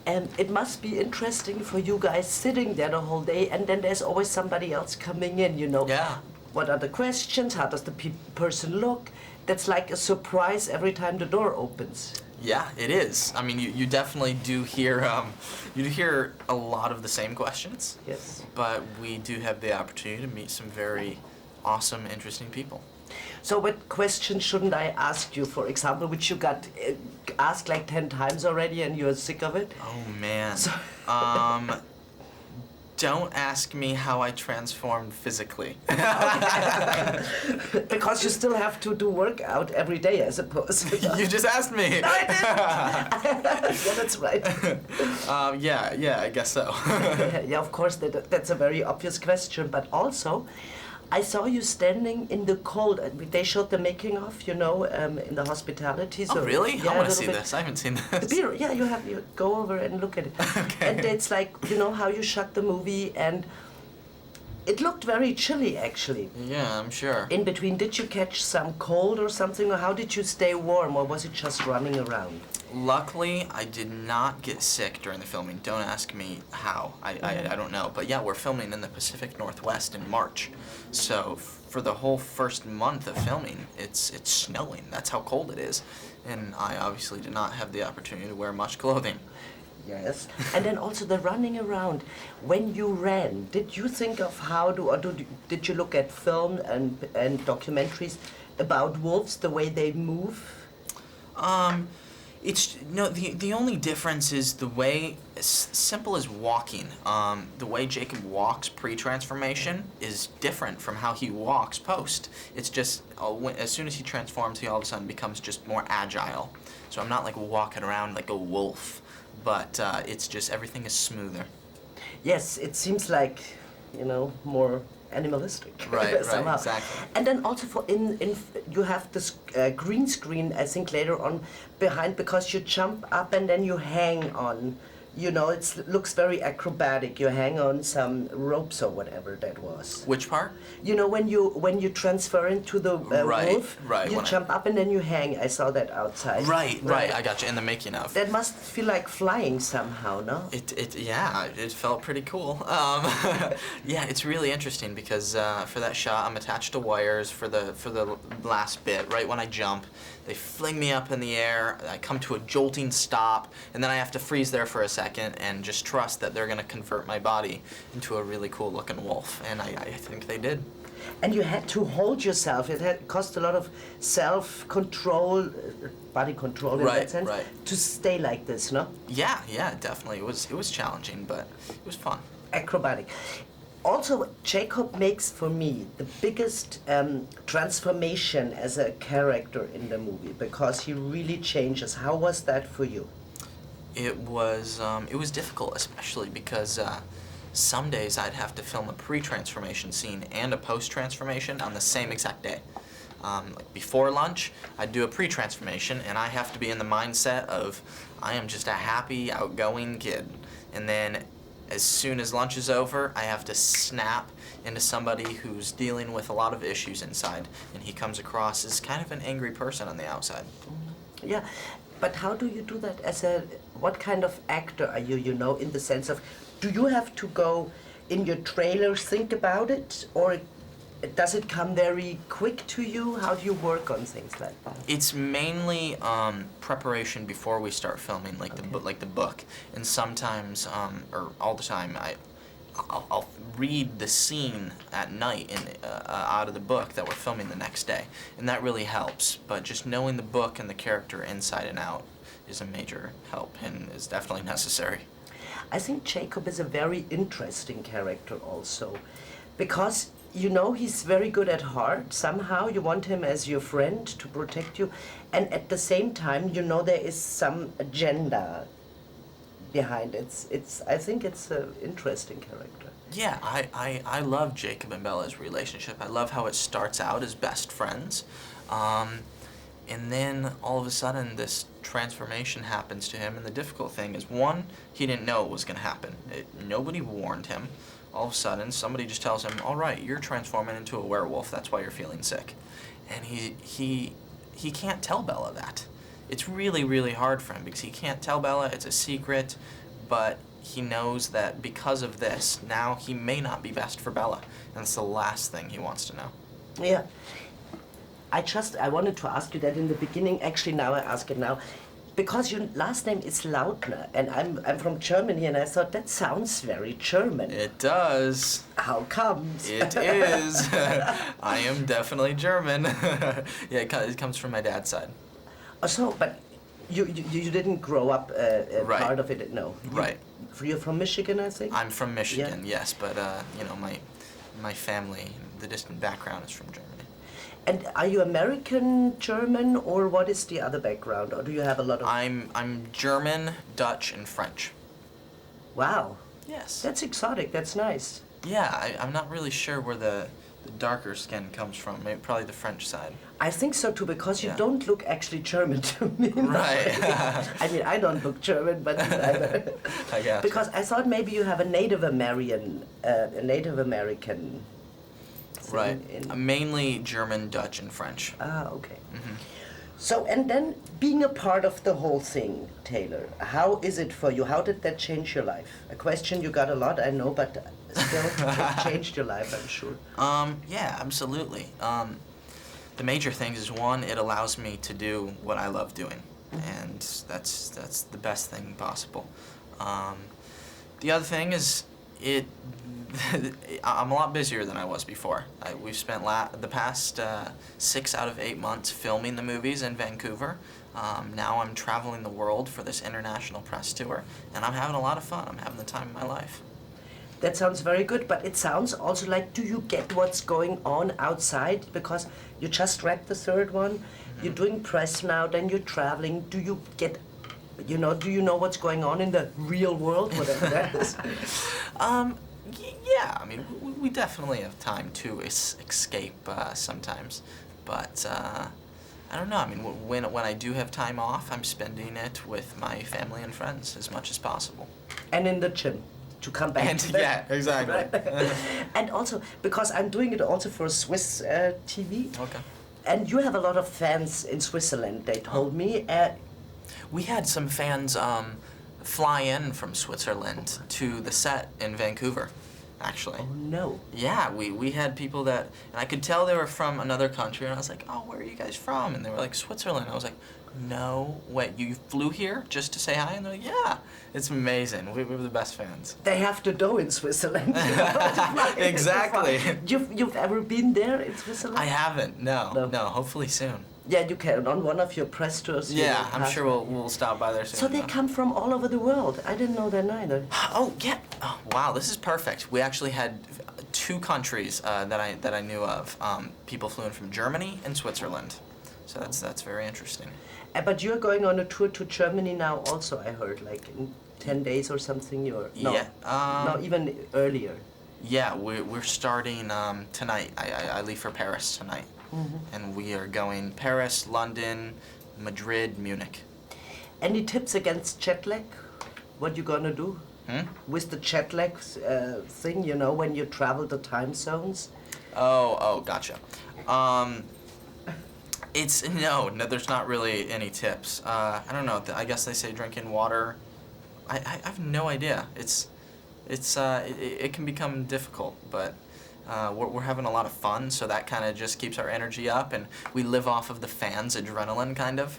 And it must be interesting for you guys sitting there the whole day, and then there's always somebody else coming in, you know. Yeah. What are the questions? How does the person look? That's like a surprise every time the door opens. Yeah, it is. I mean, you definitely do hear a lot of the same questions. Yes. But we do have the opportunity to meet some very awesome, interesting people. So what questions shouldn't I ask you, for example, which you got asked like 10 times already and you're sick of it? Oh, man. Don't ask me how I transformed physically. Because you still have to do workout every day, I suppose. You just asked me. No, I didn't. Yeah, that's right. Yeah, I guess so. Yeah, of course, that's a very obvious question, but also, I saw you standing in the cold. They showed the making of, you know, in the hospitality. Oh, really? Yeah, I want to see this. I haven't seen this. Yeah, you go over and look at it. Okay. And it's like, you know, how you shot the movie, and it looked very chilly, actually. Yeah, I'm sure. In between, did you catch some cold or something, or how did you stay warm, or was it just running around? Luckily, I did not get sick during the filming. Don't ask me how. I don't know. But yeah, we're filming in the Pacific Northwest in March. So for the whole first month of filming, it's snowing. That's how cold it is. And I obviously did not have the opportunity to wear much clothing. Yes. And then also the running around. When you ran, did you think of did you look at film and documentaries about wolves, the way they move? The only difference is the way, as simple as walking, the way Jacob walks pre-transformation is different from how he walks post. It's just, as soon as he transforms, he all of a sudden becomes just more agile. So I'm not like walking around like a wolf, but it's just, everything is smoother. Yes, it seems like, you know, more animalistic. Right, somehow. Exactly. And then also you have this green screen, I think, later on behind, because you jump up and then you hang on. You know, it looks very acrobatic. You hang on some ropes or whatever that was. Which part? You know, when you transfer into the wolf, you jump up and then you hang. I saw that outside. Right. I got you. In the making of. That must feel like flying somehow, no? It felt pretty cool. Yeah, it's really interesting because for that shot, I'm attached to wires for the last bit. Right when I jump, they fling me up in the air. I come to a jolting stop, and then I have to freeze there for a second and just trust that they're going to convert my body into a really cool-looking wolf, and I think they did. And you had to hold yourself. It cost a lot of self-control, body control in that sense, to stay like this, no? Yeah, definitely. It was challenging, but it was fun. Acrobatic. Also, Jacob makes, for me, the biggest transformation as a character in the movie, because he really changes. How was that for you? It was difficult, especially because some days I'd have to film a pre-transformation scene and a post-transformation on the same exact day. Like before lunch, I'd do a pre-transformation, and I have to be in the mindset of I am just a happy, outgoing kid. And then as soon as lunch is over, I have to snap into somebody who's dealing with a lot of issues inside, and he comes across as kind of an angry person on the outside. Yeah, but how do you do that what kind of actor are you, you know, in the sense of, do you have to go in your trailer, think about it, or does it come very quick to you? How do you work on things like that? It's mainly preparation before we start filming, like the book. And sometimes, or all the time, I'll read the scene at night out of the book that we're filming the next day, and that really helps. But just knowing the book and the character inside and out is a major help and is definitely necessary. I think Jacob is a very interesting character also, because you know he's very good at heart. Somehow you want him as your friend to protect you, and at the same time you know there is some agenda behind it. I think it's an interesting character. Yeah, I love Jacob and Bella's relationship. I love how it starts out as best friends, and then all of a sudden this transformation happens to him, and the difficult thing is, one, he didn't know it was going to happen. Nobody warned him. All of a sudden, somebody just tells him, all right, you're transforming into a werewolf, that's why you're feeling sick. And he can't tell Bella that. It's really, really hard for him because he can't tell Bella, it's a secret, but he knows that because of this, now he may not be best for Bella, and it's the last thing he wants to know. Yeah. I wanted to ask you that in the beginning. Actually, now I ask it now. Because your last name is Lautner, and I'm from Germany, and I thought that sounds very German. It does. How comes? It is. I am definitely German. Yeah, it comes from my dad's side. Oh, so, but you didn't grow up Right. part of it, no? Right. You're from Michigan, I think? I'm from Michigan, yes, but you know, my family, the distant background is from Germany. And are you American, German, or what is the other background? Or do you have a lot of... I'm German, Dutch, and French. Wow. Yes. That's exotic. That's nice. Yeah, I'm not really sure where the darker skin comes from. Maybe probably the French side. I think so too, because you Yeah. don't look actually German to me. Right. I mean, I don't look German, but I guess. because I thought maybe you have a Native American, Right. in- Mainly German, Dutch, and French. Ah, okay. Mm-hmm. So, and then being a part of the whole thing, Taylor, how is it for you? How did that change your life? A question you got a lot, I know, but still it changed your life, I'm sure. Yeah, absolutely. The major things is, one, it allows me to do what I love doing, and that's the best thing possible. The other thing is, I'm a lot busier than I was before. We've spent the past 6 out of 8 months filming the movies in Vancouver. Now I'm traveling the world for this international press tour, and I'm having a lot of fun. I'm having the time of my life. That sounds very good, but it sounds also like, do you get what's going on outside? Because you just read the third one, you're doing press now, then you're traveling. Do you get, do you know what's going on in the real world, whatever that is? Yeah, I mean, we definitely have time to escape sometimes, but I don't know. I mean, when I do have time off, I'm spending it with my family and friends as much as possible. And in the gym, to come back to that. Yeah, exactly. And also, because I'm doing it also for Swiss TV, Okay. and you have a lot of fans in Switzerland, they told me. We had some fans fly in from Switzerland to the set in Vancouver, actually. Oh, no. Yeah, we had people that, and I could tell they were from another country, and I was like, oh, where are you guys from? And they were like, Switzerland. I was like, no, wait, you flew here just to say hi? And they're like, yeah, it's amazing. We were the best fans. They have to know in Switzerland. Exactly. You've ever been there in Switzerland? I haven't, no, hopefully soon. Yeah, you can, on one of your press tours. Yeah, I'm sure we'll stop by there soon. So they come from all over the world. I didn't know that either. Oh, yeah. Oh, wow, this is perfect. We actually had 2 countries that I knew of. People flew in from Germany and Switzerland. So that's very interesting. But you're going on a tour to Germany now also, I heard, like in 10 days or something. Yeah. No, even earlier. Yeah, we're starting tonight. I leave for Paris tonight. And we are going Paris, London, Madrid, Munich. Any tips against jet lag? What you gonna do? With the jet lag thing, when you travel the time zones? Oh, gotcha. No, there's not really any tips. I don't know. I guess they say drinking water. I have no idea. It can become difficult, but we're having a lot of fun, so that kind of just keeps our energy up, and we live off of the fans' adrenaline, kind of.